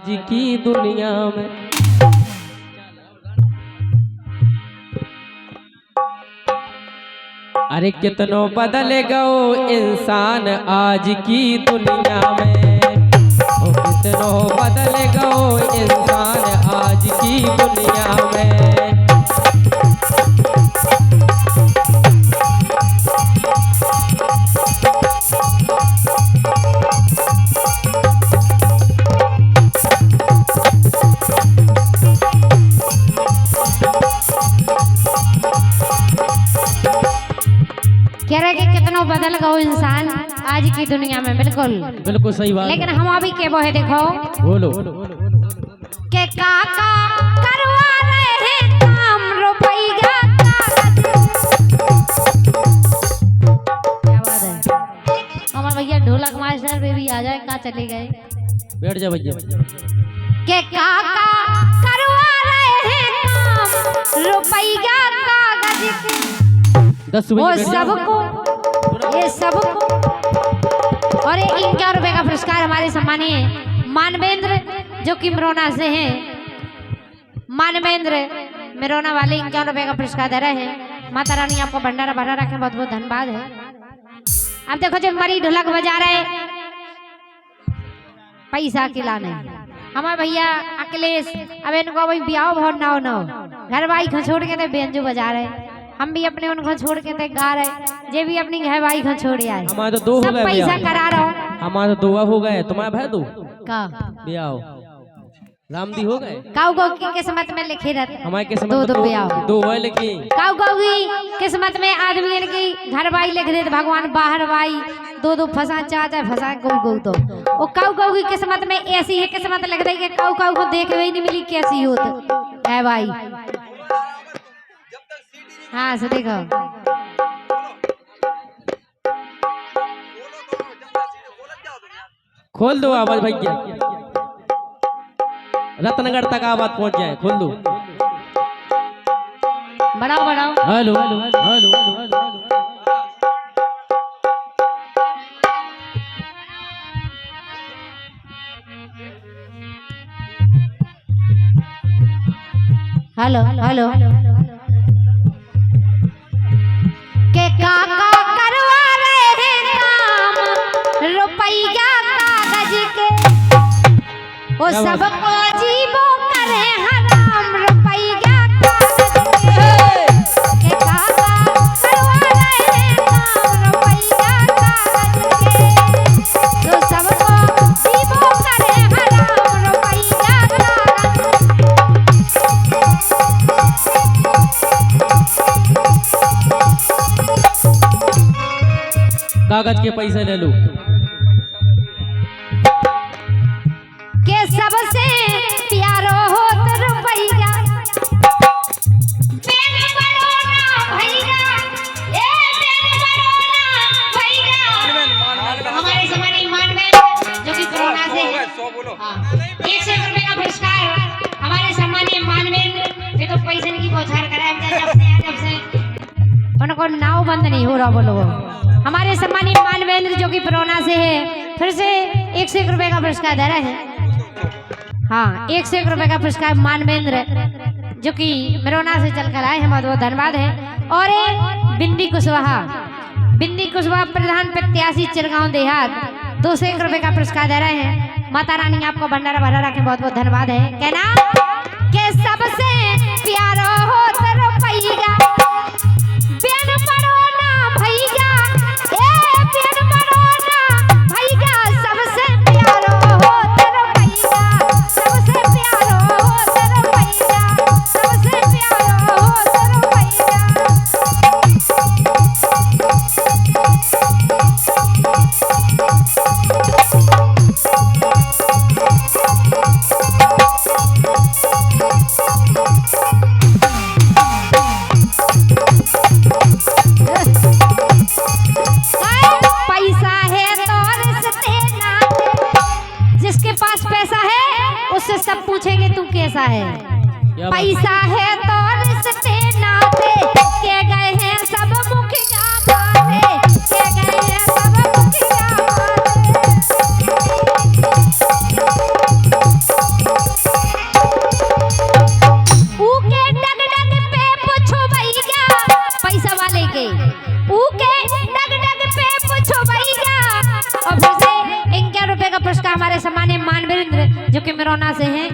आज की दुनिया में। अरे कितनो बदल गओ इंसान आज की दुनिया में, ओ कितनो बदल गओ इंसान आज की दुनिया में। कह रहे कि कितना बदल गओ इंसान आज की दुनिया में। बिल्कुल बिल्कुल सही बात। लेकिन हम अभी के बोहे देखो बोलो के काका करवा रहे हैं काम रुपया क्या बात है। हमारे भैया ढोलक मास्टर बेबी आ जाए, कहाँ चले गए? बैठ जा भैया। के काका करवा रहे हैं काम रुपया कागज के। 10 वो बजे सबको ये सबको और ये 51 रुपए का पुरस्कार हमारे सम्मानीय मानवेंद्र जो कि मरोना से हैं। मानवेंद्र मरोना वाले 51 रुपए का पुरस्कार दे रहे हैं। माता रानी आपको भंडारा भरा रखे, बहुत बहुत धन्यवाद है। अब देखो जब हमारी ढोलक बजा रहे पैसा खिलाने हमारे भैया अखिलेश, अब इनको भाई ब्याह बहुत नाव नाव घर भाई छोड़ के बेंजू बजा रहे। हम भी अपने उनको छोड़ के थे गा रहे, जे भी अपनी घर भाई को छोड़ आए। हमारे तो 2 हो गए, पैसा करा रहा हूँ। हमारे तो 2 हो गए, तुम्हारे भाई 2 का ब्याह रामदी हो गए। काऊ काऊ की किस्मत में लिखे रहते हमारे किस्मत दो ब्याह 2 है, लेकिन काऊ काऊ की किस्मत में आदमी की घर भाई लिख देते भगवान बाहर भाई 2 फंसा चाचा फंसा गौ गौ तो वो काऊ काऊ की किस्मत में ऐसी है किस्मत लग रही है काऊ काऊ को देखे हुए नहीं मिली कैसी होत है भाई। हाँ से देखो खोल दो आवाज भैया, रत्नगर तक आवाज पहुंच जाए। खोल दो, बढ़ाओ बढ़ाओ। हेलो हेलो हेलो हेलो के काका करवा रहे हैं काम रुपया कागज के। वो सबको जीवो करे हराम रुपया कागज के काका करवा रहे हैं काम रुपया कागज के। तो सबको जीवो करे हराम रुपया कागज के पैसे ले लो के सबसे प्यारो होत रुपया। पेन बड़ो ना भैया, ए पेन बड़ो ना भैया। हमारे सम्मानीय मानवेंद्र जो कि कोरोना से हाँ 100 रुपए का पुरस्कार हमारे सम्मानीय मानवेंद्र ये तो पैसे की बौछार कराए जब से उनको नाव बंद नहीं हो रहा। बोलो हमारे सम्मानीय मानवेंद्र जो कि कोरोना से है, फिर से 101 रुपए का पुरस्कार दे रहे हैं। हाँ 101 रुपए का पुरस्कार मानवेंद्र जो कि मरोना से चलकर आए हैं, बहुत बहुत धन्यवाद है। और बिंदी कुशवाहा प्रधान प्रत्याशी चिरगांव देहात 201 रुपए का पुरस्कार दे रहे हैं। माता रानी आपको भंडारा भरा रखे, बहुत बहुत धन्यवाद है। कहना के सबसे प्यारा हो रुपया बेन पड़ो ना भैया, ए बेन पड़ो ना भैया। सबसे प्यारो हो रुपया, सबसे प्यारो हो रुपया, सबसे प्यारो हो रुपया। पैसा है तो रिश्ते नाते, जिसके पास पैसा है उससे सब पूछेंगे तू कैसा है। पैसा है तो रिश्ते नाते के गए हैं सब मुखिया बाते, के गए हैं सब मुखिया बाते। जो कि मिरोना से हैं।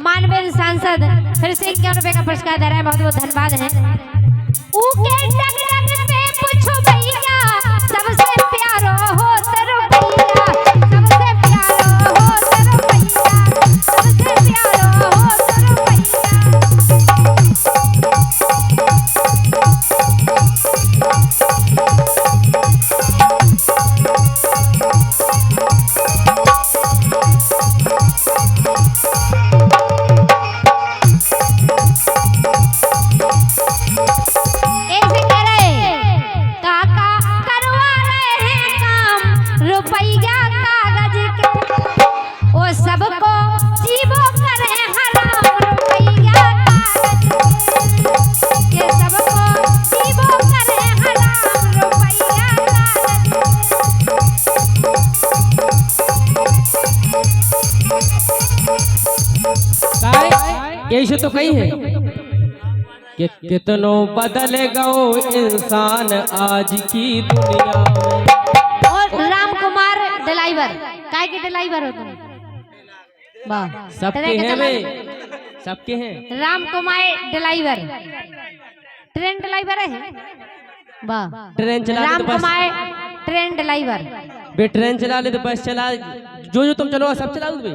मानवेंद्र सांसद फिर से 51 रुपए का पुरस्कार दे रहे हैं, बहुत बहुत धन्यवाद है। ऊके टक टक पे पूछो भैया, सबसे प्यारो हो तेरो भैया, सबसे प्यारो हो तेरो भैया, सबसे प्यारो हो तेरो यही से तो कही है कि कितनों बदल गओ इंसान आज की दुनिया में। और राम कुमार ड्राइवर, काय के ड्राइवर हो तुम? वाह, सबके हैं वे, सबके हैं। Ram Kumar driver, train driver है। वाह, ट्रेन चला राम ले तो बस, कुमार ट्रेन ड्राइवर। बे ट्रेन चला ले तो बस चला, जो तुम चलो सब चला दो बे।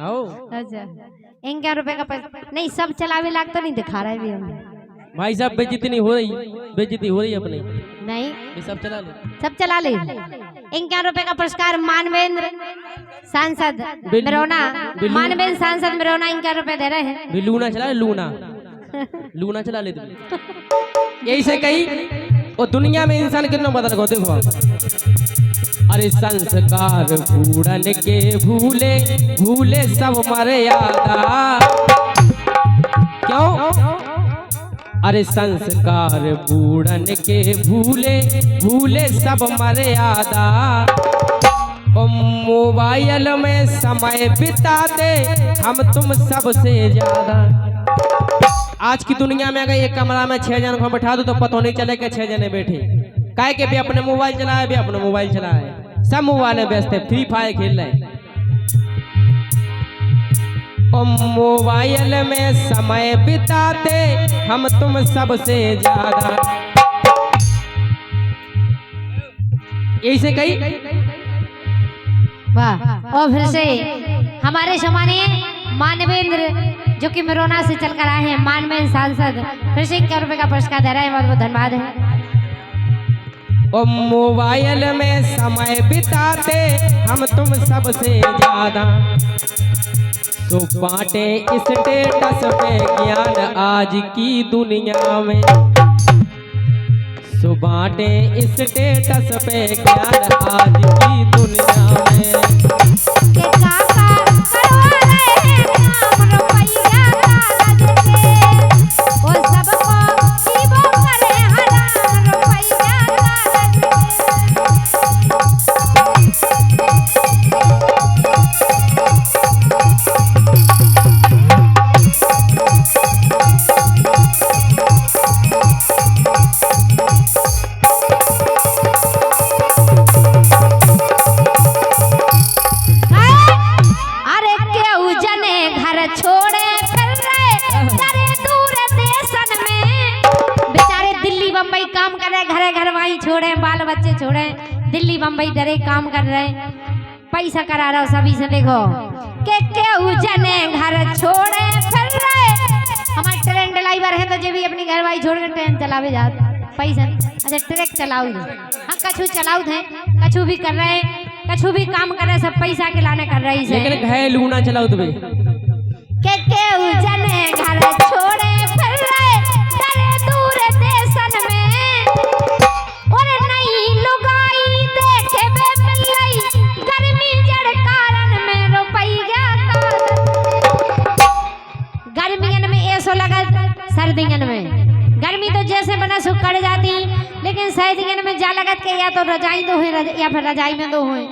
आओ अच्छा, 51 रुपए का नहीं, सब चलावे लाग तो नहीं दिखा रहा है भी हमें। भाई साहब बेइज्जती नहीं हो रही, बेइज्जती हो रही अपनी नहीं, ये सब चला ले, सब चला ले। 51 रुपए का पुरस्कार मानवेंद्र सांसद मिरोना, मानवेंद्र सांसद मिरोना 51 रुपए दे रहे हैं। भी लूना चला, लूना लूना चला ले तुम। यही से कही और दुनिया में इंसान कितना बदल गो। देखो अरे संस्कार बूढ़न के भूले भूले सब मर्यादा, क्यों? अरे संस्कार बूढ़न के भूले भूले सब मर्यादा, और मोबाइल में समय बिताते हम तुम सबसे ज्यादा। आज की दुनिया में अगर एक कमरा में 6 जन को बैठा दो तो पता नहीं चले कि 6 जने बैठे, काहे के भी अपने मोबाइल चलाए, भी अपने मोबाइल चलाए, सब मोबाइल में व्यस्त है, फ्री फायर खेल रहे। और मोबाइल में समय बिताते हम तुम सबसे ज्यादा। यही से कही। वाह, और फिर से हमारे सम्मानीय मानवेंद्र जो कि मिरोना से चलकर आए हैं, मानवेंद्र सांसद फिर से 51 रुपए का पुरस्कार दे रहे हैं, बहुत बहुत धन्यवाद है। और मोबाइल में समय बिताते हम तुम सबसे ज्यादा, तो बांटे स्टेटस पे ज्ञान आज की दुनिया में, सो बांटे स्टेटस पे ज्ञान आज की दुनिया में। छोड़े, बाल बच्चे छोड़े, दिल्ली बम्बई डरे काम कर रहे, पैसा करा रहा सभी से। देखो के जने घर छोड़े फिर रहे। हमारे ट्रेन ड्राइवर है तो जो भी अपनी घर वाली छोड़ कर ट्रेन चलावे जात पैसा। अच्छा ट्रक चलाऊ, हाँ कछु चलाऊ थे, कछु भी कर रहे, कछु भी काम कर रहे, सब पैसा के लाने कर रही है। लेकिन घायल लूना चलाऊ तो भाई के जने घर छोड़े फिर रहे, डरे दूर देशन में, और नहीं लुगाई देखे बे मिलई, गर्मी जड़ कारण में रुपैया गर्मियन में ऐसो लगा, सर्दियन में गर्मी तो जैसे बना सो कट जाती, लेकिन सर्दियन में जा लगत के या तो रजाई दो है या फिर रजाई में दो है।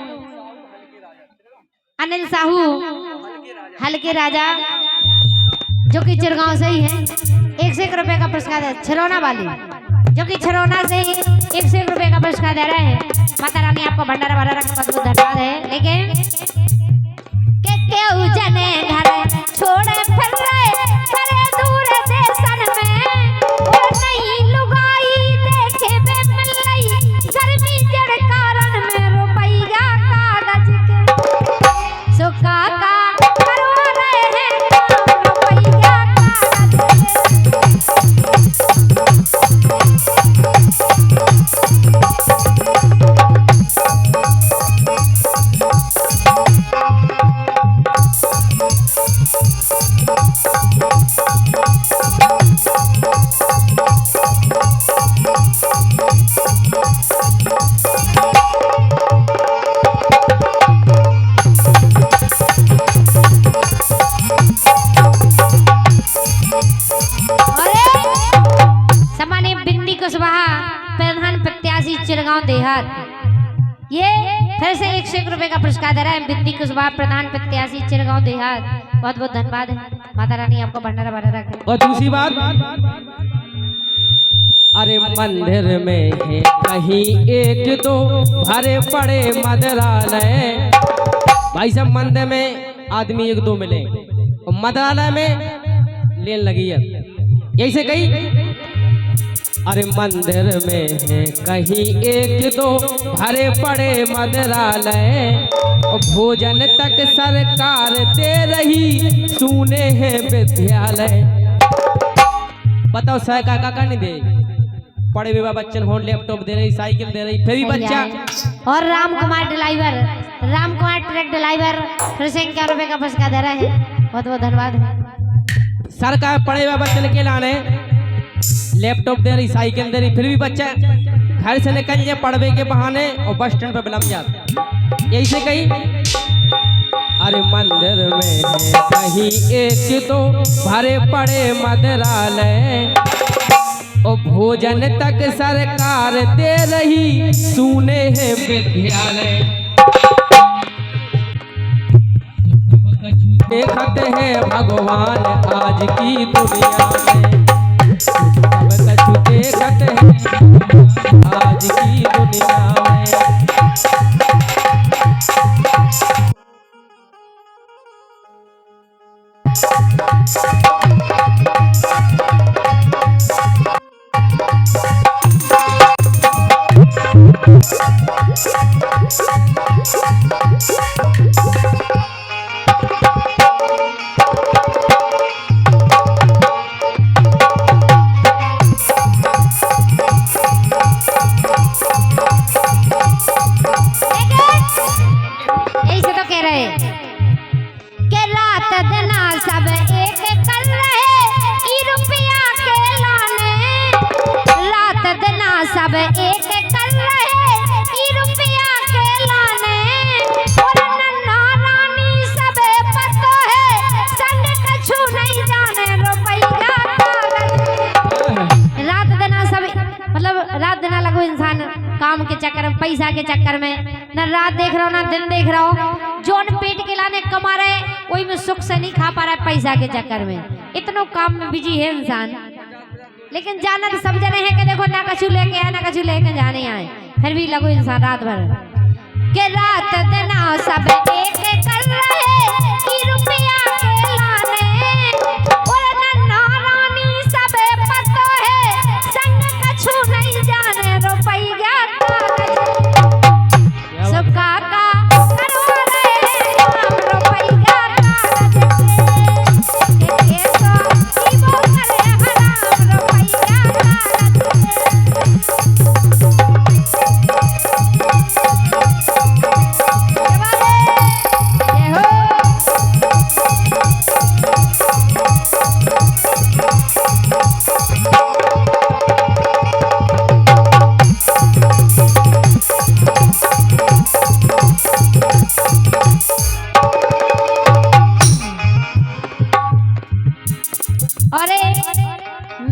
अनिल साहू हल्के राजा जो कि चिरगांव से ही है, 101 रुपए का पुरस्कार है। छिरौना वाली जो कि छिरौना से 101 रुपए का पुरस्कार दे रहे हैं। माता रानी आपको भंडारा भरा रखा, बहुत धन्यवाद है। लेकिन 101 रुपए का पुरस्कार दे रहा है बिंदी कुशवाहा प्रधान प्रत्याशी चिरगांव देहात। बहुत बहुत धन्यवाद है। माता रानी आपको भंडारा भरा रखे। और दूसरी बात, अरे मंदिर में है कहीं एक दो भरे पड़े मदरालय। भाई साहब मंदिर में आदमी एक दो मिले और मदरालय में लेन लगी है, यही से कही। अरे मंदिर में है कहीं एक दो भरे पड़े मदरालय और भोजन तक सरकार दे रही सुने हैं विद्यालय। बताओ सरकार का नहीं दे, पढ़े हुए बच्चन हो लैपटॉप दे रही, साइकिल दे रही, फिर भी बच्चा। और राम कुमार ट्रक ड्राइवर फिर से 51 रुपए का पुरस्कार दे रहा है। बहुत बहुत धन्यवाद है। सरकार पढ़े हुए बच्चन के लाने लैपटॉप दे रही, साइकिल दे रही, फिर भी बच्चा घर से निकल जाए पढ़वे के बहाने और बस स्टैंड पे बिलम जाता, यही से कही। अरे मंदिर में है कहीं एक दो भरे पड़े मदरालय और भोजन तक सरकार दे रही सुने हैं विद्यालय। देखते हैं भगवान आज की दुनिया में, सब कछु देखते हैं आज की दुनिया में। सब एक कर रहे ई रुपया के लाने और नन्ना रानी सब पतो है संग कछु नहीं जाने रुपया रात दिन सब मतलब रात दिन लगो इंसान काम के चक्कर में, पैसा के चक्कर में, न रात देख रहा हो ना दिन देख रहा हो। जोन पेट के लाने कमा रहे वही में सुख से नहीं खा पा रहा है पैसा के चक्कर में, इतनो काम में बिजी है इंसान। लेकिन जाना तो सब जने हैं कि देखो ना कछु लेके आए ना कछु लेके जाने आए, फिर भी लगो इंसान रात भर के रात दिन सब एक कर रहे ई रुपया के लाने और नन्ना रानी सब पतो है संग कछु नहीं जाने रुपया सब काका करवा रहे हम रुपया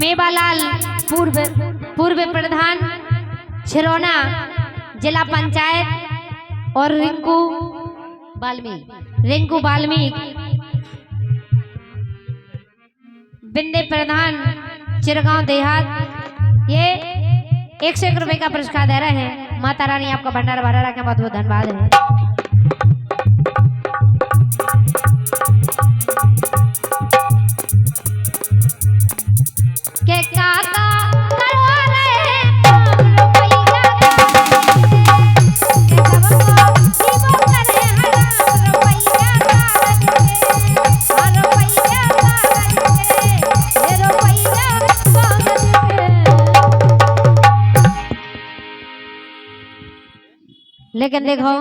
मेवालाल पूर्व प्रधान छिरौना जिला पंचायत और रिंकू बाल्मीक बिंदे प्रधान चिरगांव देहात, ये 101 रुपए का पुरस्कार दे रहे हैं। माता रानी आपका भंडारा भरा रखें। बहुत बहुत धन्यवाद है। के काका करवा रहे हम रुपया के सबको जीवो करे हराम रुपया लेकिन देखो